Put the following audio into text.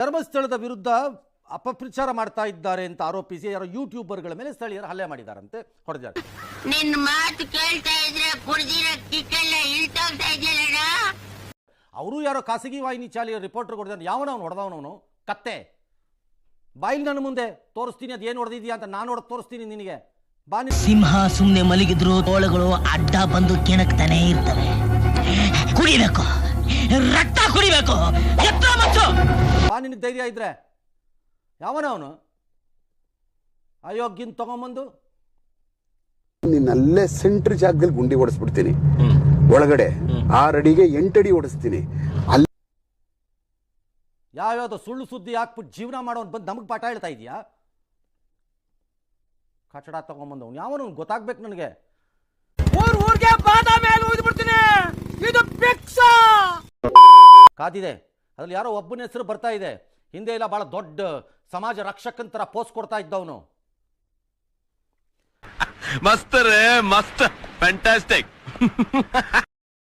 ಧರ್ಮಸ್ಥಳದ ವಿರುದ್ಧ ಅಪಪ್ರಚಾರ ಮಾಡ್ತಾ ಇದ್ದಾರೆ ಅಂತ ಆರೋಪಿಸಿ ಯಾರೋ ಯೂಟ್ಯೂಬರ್ಗಳ ಮೇಲೆ ಸ್ಥಳೀಯರು ಹಲ್ಲೆ ಮಾಡಿದಾರಂತೆ, ಹೊಡೆದಿದ್ದಾರೆ. ನಿನ್ನ ಮಾತು ಕೇಳ್ತಾ ಇದ್ರೆ ಕುಡಿದಿರೋ ಕಿಕ್ಕೆಲ್ಲ ಇಳ್ತೋಗ್ತಾ ಇದೆಯಲ್ಲ. ಅವರು ಯಾರೋ ಖಾಸಗಿ ವಾಹಿನಿ ಚಾಲಿಯ ರಿಪೋರ್ಟರ್ ಕೊಡಿದಾರೆ. ಯಾವನವನು ಹೊಡೆದವನವನು ಕತ್ತೆ ಬಾಯಿಲ್ ನನ್ನ ಮುಂದೆ ತೋರಿಸ್ತೀನಿ, ಅದೇನು ಹೊಡೆದಿದ್ಯಾ ಅಂತ ನಾನು ಹೊಡೆದು ತೋರಿಸ್ತೀನಿ ನಿನಗೆ. ಸಿಂಹ ಸುಮ್ನೆ ಮಲಗಿದ್ರು ತೋಳಗಳು ಅಡ್ಡ ಬಂದು ಕೆಣಕ್ತಾನೆ ಇರ್ತವೆ. ಕುಡಿಬೇಕು, ರಕ್ತ ಕುಡಿಬೇಕು. ಬಾ ನಿನಗೆ ಧೈರ್ಯ ಇದ್ರೆ. ಯಾವನವನು ಅಯೋಗ್ಯನ್ ತಗೊಂಬಂದು ನಿನ್ನಲ್ಲೇ ಸೆಂಟ್ರ್ ಜಾಗದಲ್ಲಿ ಗುಂಡಿ ಓಡಿಸ್ಬಿಡ್ತೀನಿ. ಒಳಗಡೆ 6 ಅಡಿಗೆ 8 ಅಡಿ ಓಡಿಸ್ತೀನಿ. ಅಲ್ಲಿ ಯಾವ್ಯಾವ್ದು ಸುಳ್ಳು ಸುದ್ದಿ ಹಾಕ್ಬಿಟ್ಟು ಜೀವನ ಮಾಡೋನ್ ಬಂದು ನಮಗೆ ಪಾಠ ಹೇಳ್ತಾ ಇದೀಯಾ? ಕಚಡ ತಗೊಂಬಂದವನು ಯಾವನು ಗೊತ್ತಾಗ್ಬೇಕು ನನಗೆ. ಊರ್ಗೆ ಬಾದಾಮಿ ಊದ್ಬಿಡ್ತೀನಿ, ಇದು ಫಿಕ್ಸ್. ಕಾದಿದೆ, ಅದ್ರಲ್ಲಿ ಯಾರೋ ಒಬ್ಬನ ಹೆಸರು ಬರ್ತಾ ಇದೆ. ಹಿಂದೆ ಇಲ್ಲ ಬಹಳ ದೊಡ್ಡ ಸಮಾಜ ರಕ್ಷಕಂತರ ಪೋಸ್ಟ್ ಕೊಡ್ತಾ ಇದ್ದವನು. ಮಸ್ತ್ ರೇ ಮಸ್ತ್, ಫ್ಯಾಂಟಾಸ್ಟಿಕ್.